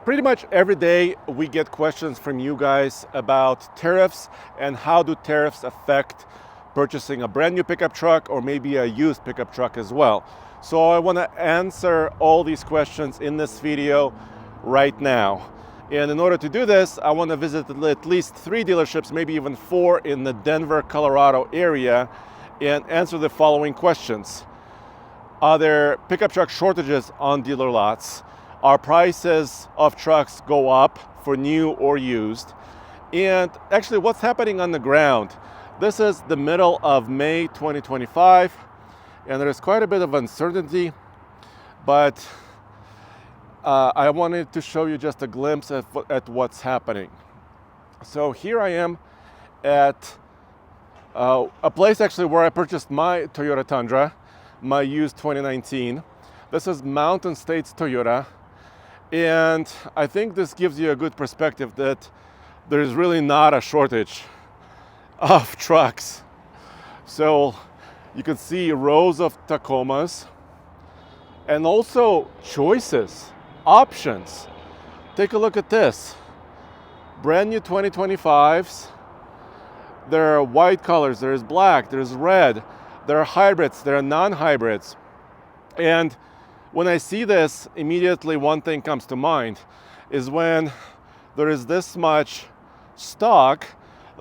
Pretty much every day we get questions from you guys about tariffs and how do tariffs affect purchasing a brand new pickup truck or maybe a used pickup truck as well. So I want to answer all these questions in this video right now. And in order to do this, I want to visit at least 3 dealerships, maybe even 4 in the Denver, Colorado area and answer the following questions. Are there pickup truck shortages on dealer lots? Are prices of trucks go up for new or used? And actually, what's happening on the ground? This is the middle of May 2025, and there's quite a bit of uncertainty, but I wanted to show you just a glimpse at what's happening. So here I am at a place actually where I purchased my Toyota Tundra, my used 2019. This is Mountain States Toyota. And I think this gives you a good perspective that there's really not a shortage of trucks. So you can see rows of Tacomas and also choices, options. Take a look at this. Brand new 2025s. There are white colors, there's black, there's red, there are hybrids, there are non-hybrids. And when I see this, immediately one thing comes to mind is when there is this much stock,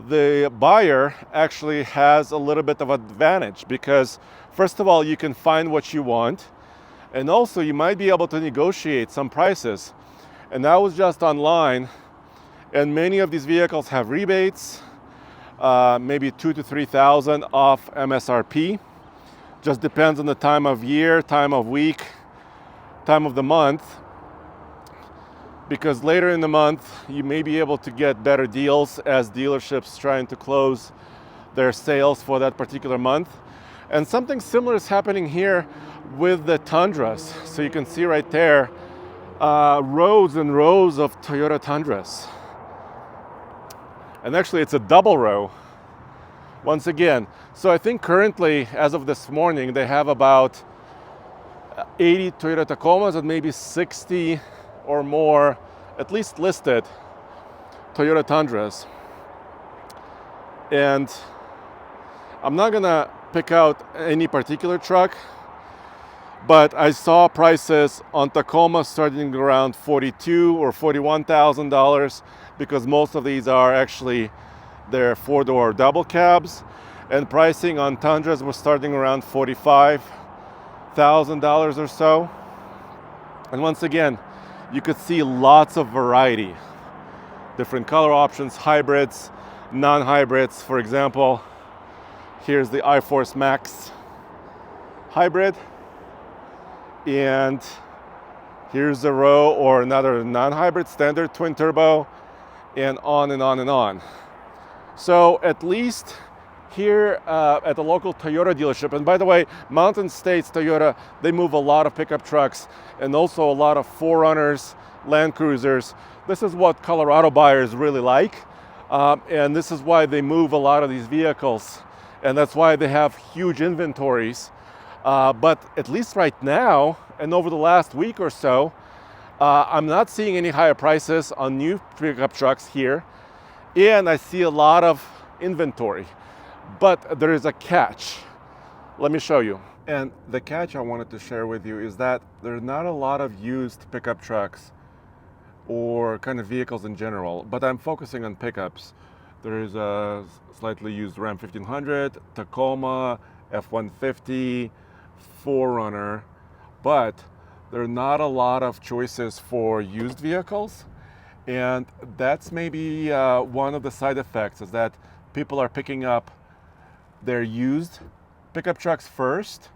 the buyer actually has a little bit of advantage because first of all, you can find what you want, and also you might be able to negotiate some prices. And I was just online, and many of these vehicles have rebates, maybe $2,000 to $3,000 off MSRP. Just depends on the time of year, time of week, time of the month, because later in the month you may be able to get better deals as dealerships trying to close their sales for that particular month. And something similar is happening here with the Tundras. So you can see right there rows and rows of Toyota Tundras, and actually it's a double row once again. So I think currently, as of this morning, they have about 80 Toyota Tacomas and maybe 60 or more, at least listed, Toyota Tundras. And I'm not gonna pick out any particular truck, but I saw prices on Tacoma starting around $42,000 or $41,000 because most of these are actually their 4-door double cabs, and pricing on Tundras was starting around $45,000 or so. And once again, you could see lots of variety, different color options, hybrids, non-hybrids. For example, here's the iForce Max hybrid, and here's a row or another non-hybrid standard twin turbo, and on and on and on. So at least here at the local Toyota dealership, and by the way, Mountain States Toyota, they move a lot of pickup trucks and also a lot of 4Runners, Land Cruisers. This is what Colorado buyers really like, and this is why they move a lot of these vehicles, and that's why they have huge inventories. But at least right now, and over the last week or so, I'm not seeing any higher prices on new pickup trucks here, and I see a lot of inventory. But there is a catch. Let me show you. And the catch I wanted to share with you is that there's not a lot of used pickup trucks or kind of vehicles in general, but I'm focusing on pickups. There is a slightly used Ram 1500, Tacoma, F-150, 4Runner, but there are not a lot of choices for used vehicles. And that's maybe one of the side effects, is that people are picking up their used pickup trucks first,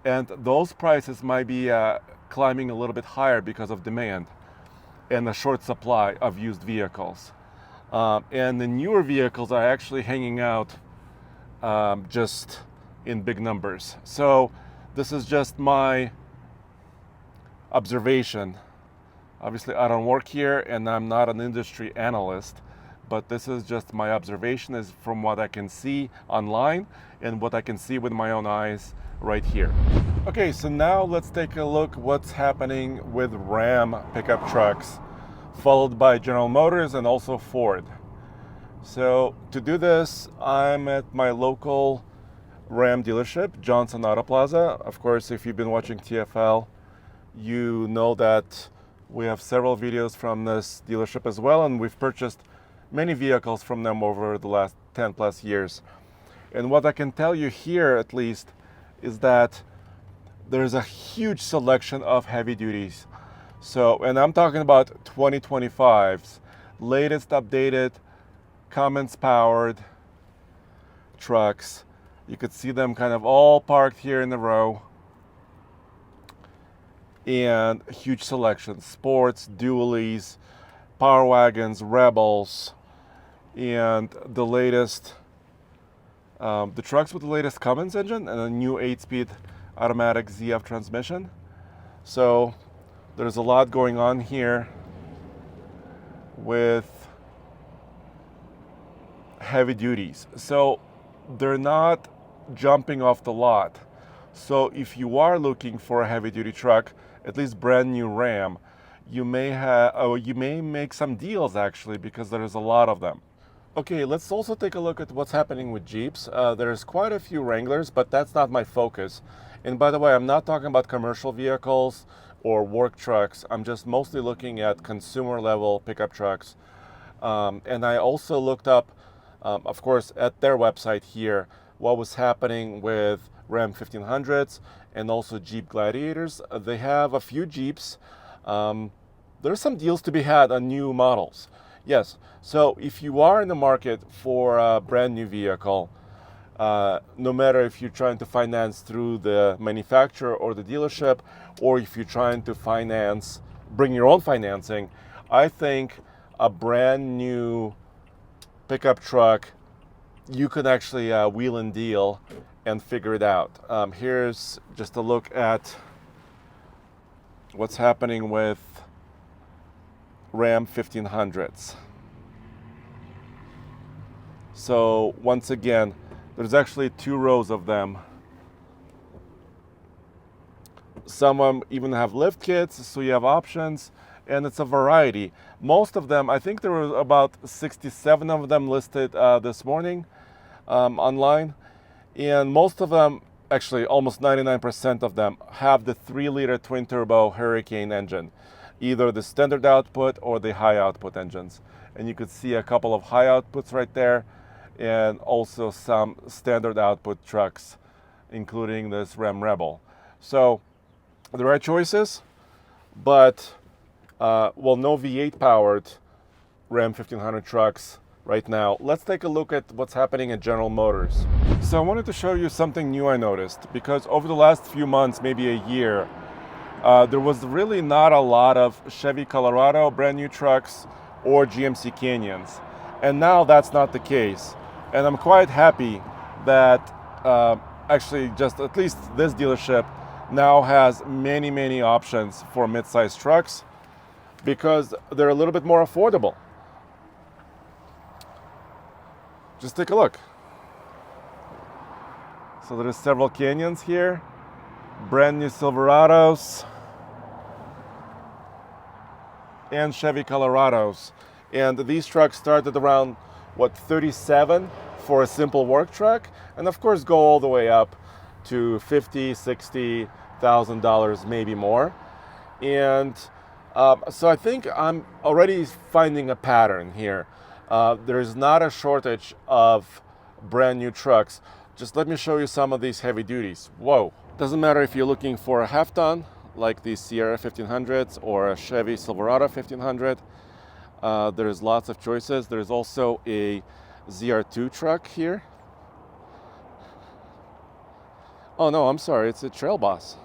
and those prices might be climbing a little bit higher because of demand and the short supply of used vehicles. And the newer vehicles are actually hanging out just in big numbers. So this is just my observation. Obviously, I don't work here and I'm not an industry analyst, but this is just my observation is from what I can see online and what I can see with my own eyes right here. Okay, so now let's take a look what's happening with Ram pickup trucks followed by General Motors and also Ford. So to do this, I'm at my local Ram dealership, Johnson Auto Plaza. Of course, if you've been watching TFL, you know that we have several videos from this dealership as well, and we've purchased many vehicles from them over the last 10 plus years. And what I can tell you here, at least, is that there's a huge selection of heavy duties. So, and I'm talking about 2025's latest updated Cummins powered trucks. You could see them kind of all parked here in the row. And huge selection, sports, dualies, power wagons, rebels, and the latest, the trucks with the latest Cummins engine and a new 8-speed automatic ZF transmission. So there's a lot going on here with heavy duties. So they're not jumping off the lot. So if you are looking for a heavy duty truck, at least brand new Ram, you may make some deals actually, because there's a lot of them. Okay, let's also take a look at what's happening with Jeeps. There's quite a few Wranglers, but that's not my focus. And by the way, I'm not talking about commercial vehicles or work trucks. I'm just mostly looking at consumer level pickup trucks. And I also looked up, of course, at their website here, what was happening with Ram 1500s and also Jeep Gladiators. They have a few Jeeps. There's some deals to be had on new models. Yes, so if you are in the market for a brand new vehicle, no matter if you're trying to finance through the manufacturer or the dealership, or if you're trying to bring your own financing, I think a brand new pickup truck, you can actually wheel and deal and figure it out. Here's just a look at what's happening with Ram 1500s. So once again, there's actually 2 rows of them. Some of them even have lift kits, so you have options, and it's a variety. Most of them, I think there were about 67 of them listed this morning online, and most of them, actually almost 99% of them, have the 3-liter twin-turbo Hurricane engine, either the standard output or the high output engines. And you could see a couple of high outputs right there, and also some standard output trucks, including this Ram Rebel. So the right choices, but well, no V8 powered Ram 1500 trucks right now. Let's take a look at what's happening at General Motors. So I wanted to show you something new I noticed, because over the last few months, maybe a year, there was really not a lot of Chevy Colorado brand new trucks or GMC Canyons. And now that's not the case. And I'm quite happy that actually just at least this dealership now has many, many options for mid-sized trucks, because they're a little bit more affordable. Just take a look. So there's several Canyons here, brand new Silverados, and Chevy Colorados. And these trucks start at around, what, 37 for a simple work truck, and of course go all the way up to $50,000, $60,000, maybe more. And so I think I'm already finding a pattern here. There's not a shortage of brand new trucks. Just let me show you some of these heavy duties. Whoa. Doesn't matter if you're looking for a half ton, like the Sierra 1500s or a Chevy Silverado 1500. There's lots of choices. There's also a ZR2 truck here. Oh no, I'm sorry, it's a Trail Boss.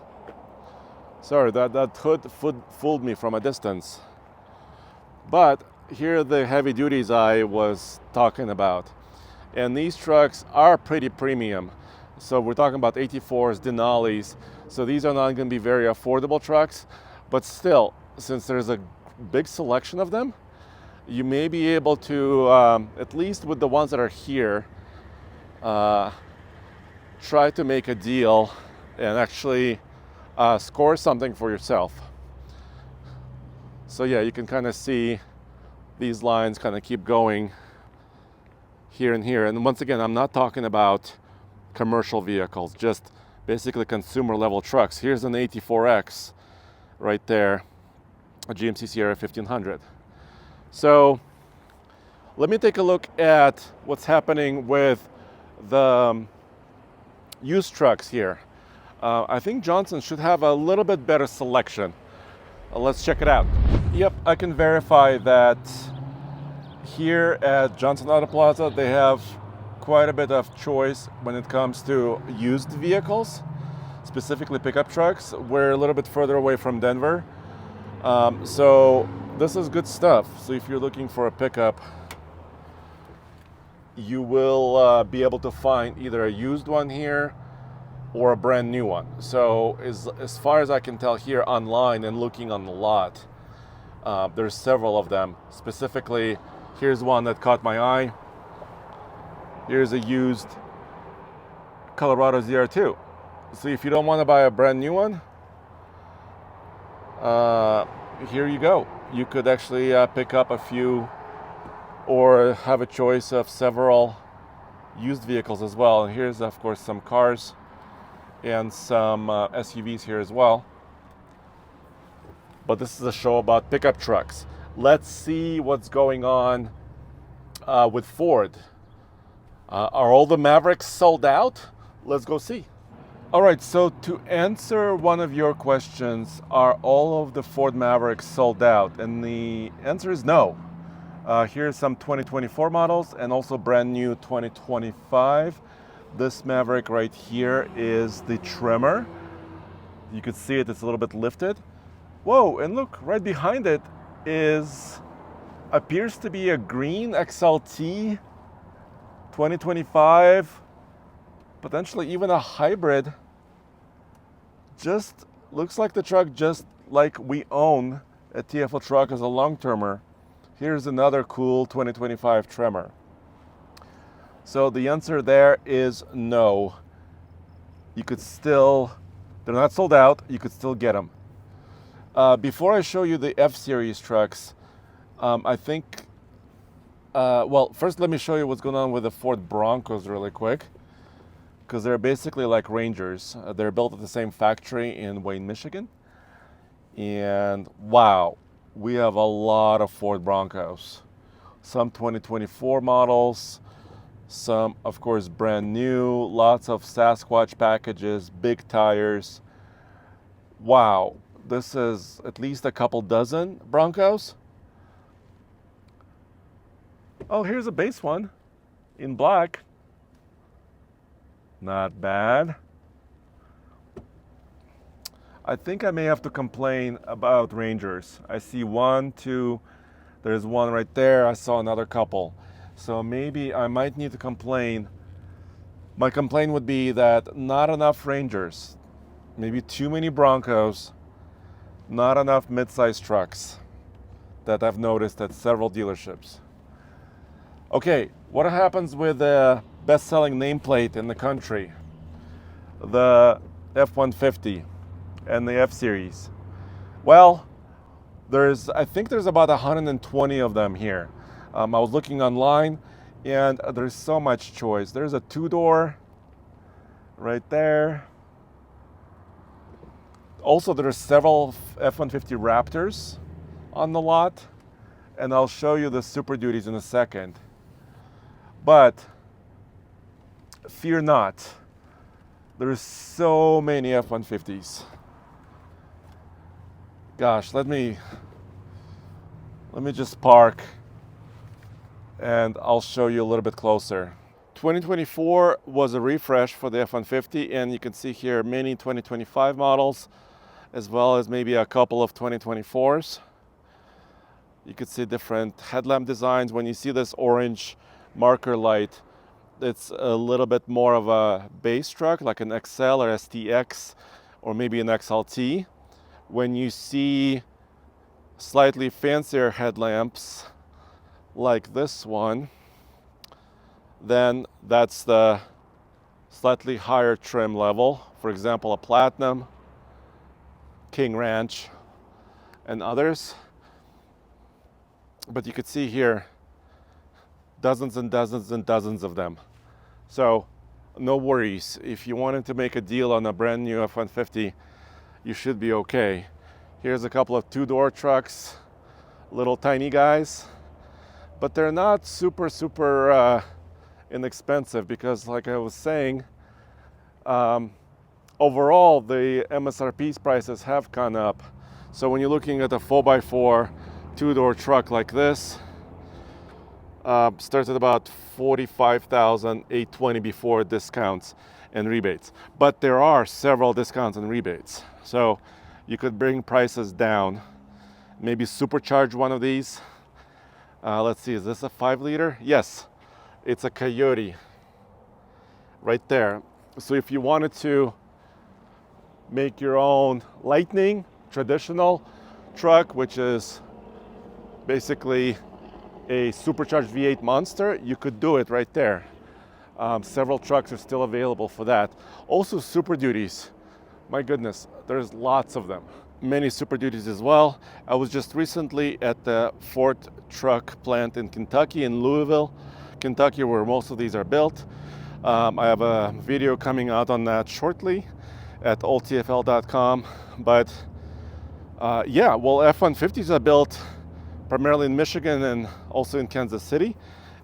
Sorry, that hood fooled me from a distance. But here are the heavy duties I was talking about. And these trucks are pretty premium. So we're talking about 84s, Denali's. So these are not going to be very affordable trucks. But still, since there's a big selection of them, you may be able to, at least with the ones that are here, try to make a deal and actually score something for yourself. So yeah, you can kind of see these lines kind of keep going here and here. And once again, I'm not talking about commercial vehicles, just basically consumer level trucks. Here's an 84X right there, a GMC Sierra 1500. So let me take a look at what's happening with the used trucks here. I think Johnson should have a little bit better selection. Let's check it out. Yep, I can verify that here at Johnson Auto Plaza, they have quite a bit of choice when it comes to used vehicles, specifically pickup trucks. We're a little bit further away from Denver. So this is good stuff. So if you're looking for a pickup, you will be able to find either a used one here or a brand new one. So as far as I can tell here online and looking on the lot, there's several of them. Specifically, here's one that caught my eye. Here's a used Colorado ZR2. So if you don't want to buy a brand new one, here you go. You could actually pick up a few or have a choice of several used vehicles as well. And here's, of course, some cars and some SUVs here as well. But this is a show about pickup trucks. Let's see what's going on with Ford. Are all the Mavericks sold out? Let's go see. All right, so to answer one of your questions, are all of the Ford Mavericks sold out? And the answer is no. Here's some 2024 models and also brand new 2025. This Maverick right here is the Tremor. You could see it, it's a little bit lifted. Whoa, and look, right behind it appears to be a green XLT 2025, potentially even a hybrid. Just looks like the truck just like we own a TFL truck as a long-termer. Here's another cool 2025 Tremor. So the answer there is no. You could still, they're not sold out, you could still get them. Before I show you the F-Series trucks, I think, well, first let me show you what's going on with the Ford Broncos really quick, because they're basically like Rangers. They're built at the same factory in Wayne, Michigan. And wow, we have a lot of Ford Broncos. Some 2024 models, some, of course, brand new, lots of Sasquatch packages, big tires. Wow, this is at least a couple dozen Broncos. Oh, here's a base one in black. Not bad. I think I may have to complain about Rangers. I see one, two, there's one right there. I saw another couple. So maybe I might need to complain. My complaint would be that not enough Rangers, maybe too many Broncos, not enough mid-size trucks that I've noticed at several dealerships. Okay, what happens with the best-selling nameplate in the country? The F-150 and the F-Series. Well, I think there's about 120 of them here. I was looking online and there's so much choice. There's a two-door right there. Also, there are several F-150 Raptors on the lot, and I'll show you the Super Duties in a second. But fear not, there's so many F-150s. Gosh, let me just park and I'll show you a little bit closer. 2024 was a refresh for the F-150, and you can see here many 2025 models, as well as maybe a couple of 2024s. You could see different headlamp designs. When you see this orange marker light, it's a little bit more of a base truck, like an XL or STX, or maybe an XLT. When you see slightly fancier headlamps, like this one, then that's the slightly higher trim level. For example, a Platinum, King Ranch, and others. but you could see here dozens and dozens and dozens of them. So no worries. If you wanted to make a deal on a brand new F-150, you should be okay. Here's a couple of two-door trucks, little tiny guys, but they're not super inexpensive because, like I was saying, overall the MSRP prices have gone up. So when you're looking at a 4x4 two-door truck like this, starts at about $45,820 before discounts and rebates. But there are several discounts and rebates, so you could bring prices down. Maybe supercharge one of these. Let's see, is this a 5-liter? Yes, it's a Coyote right there. So if you wanted to make your own Lightning traditional truck, which is basically a supercharged V8 monster, you could do it right there. Several trucks are still available for that. Also Super Duties, my goodness, there's lots of them. Many Super Duties as well. I was just recently at the Ford truck plant in Kentucky, in Louisville, Kentucky, where most of these are built. I have a video coming out on that shortly at alltfl.com. But yeah, well, F-150s are built primarily in Michigan and also in Kansas City,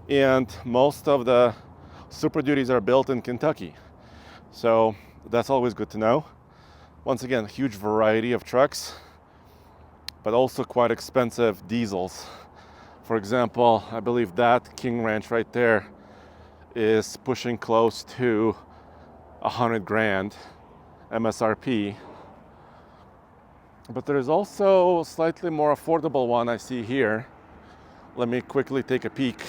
and most of the Super Duties are built in Kentucky. So that's always good to know. Once again, huge variety of trucks, but also quite expensive diesels. For example, I believe that King Ranch right there is pushing close to 100 grand MSRP. But there's also a slightly more affordable one I see here. Let me quickly take a peek.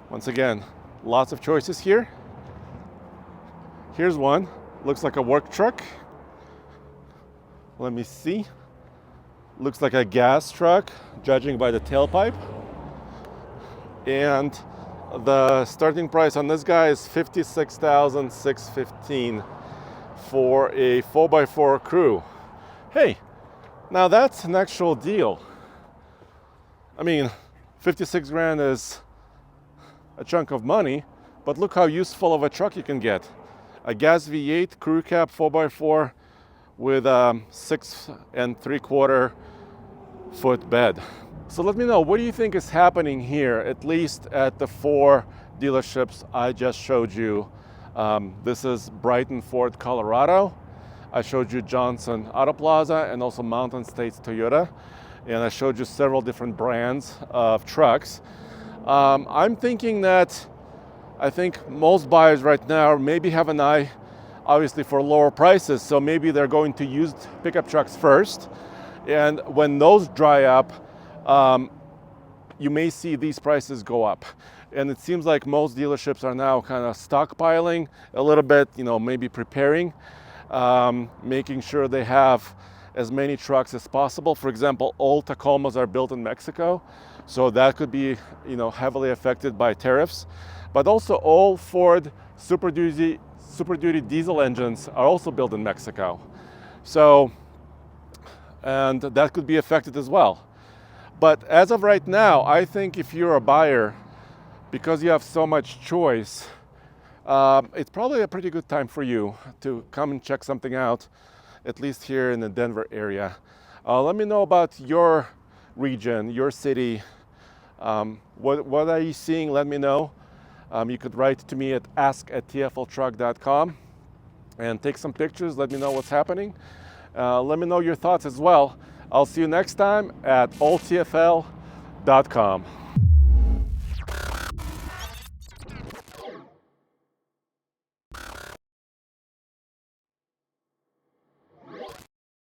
Once again, lots of choices here. Here's one, looks like a work truck. Let me see. Looks like a gas truck, judging by the tailpipe. And the starting price on this guy is $56,615 for a 4x4 crew. Hey, now that's an actual deal. I mean, 56 grand is a chunk of money, but look how useful of a truck you can get. A gas V8 crew cab 4x4 with a 6 3/4 foot bed. So let me know, what do you think is happening here, at least at the 4 dealerships I just showed you? This is Brighton Ford, Colorado. I showed you Johnson Auto Plaza and also Mountain States Toyota. And I showed you several different brands of trucks. I'm thinking that I think most buyers right now maybe have an eye, obviously, for lower prices. So maybe they're going to used pickup trucks first. And when those dry up, you may see these prices go up. And it seems like most dealerships are now kind of stockpiling a little bit, maybe preparing, making sure they have as many trucks as possible. For example, all Tacomas are built in Mexico, so that could be, heavily affected by tariffs. But also all Ford Super Duty diesel engines are also built in Mexico. So, and that could be affected as well. But as of right now, I think if you're a buyer, because you have so much choice, it's probably a pretty good time for you to come and check something out, at least here in the Denver area. Let me know about your region, your city. What are you seeing? Let me know. You could write to me at ask@tfltruck.com and take some pictures. Let me know what's happening. Let me know your thoughts as well. I'll see you next time at alltfl.com.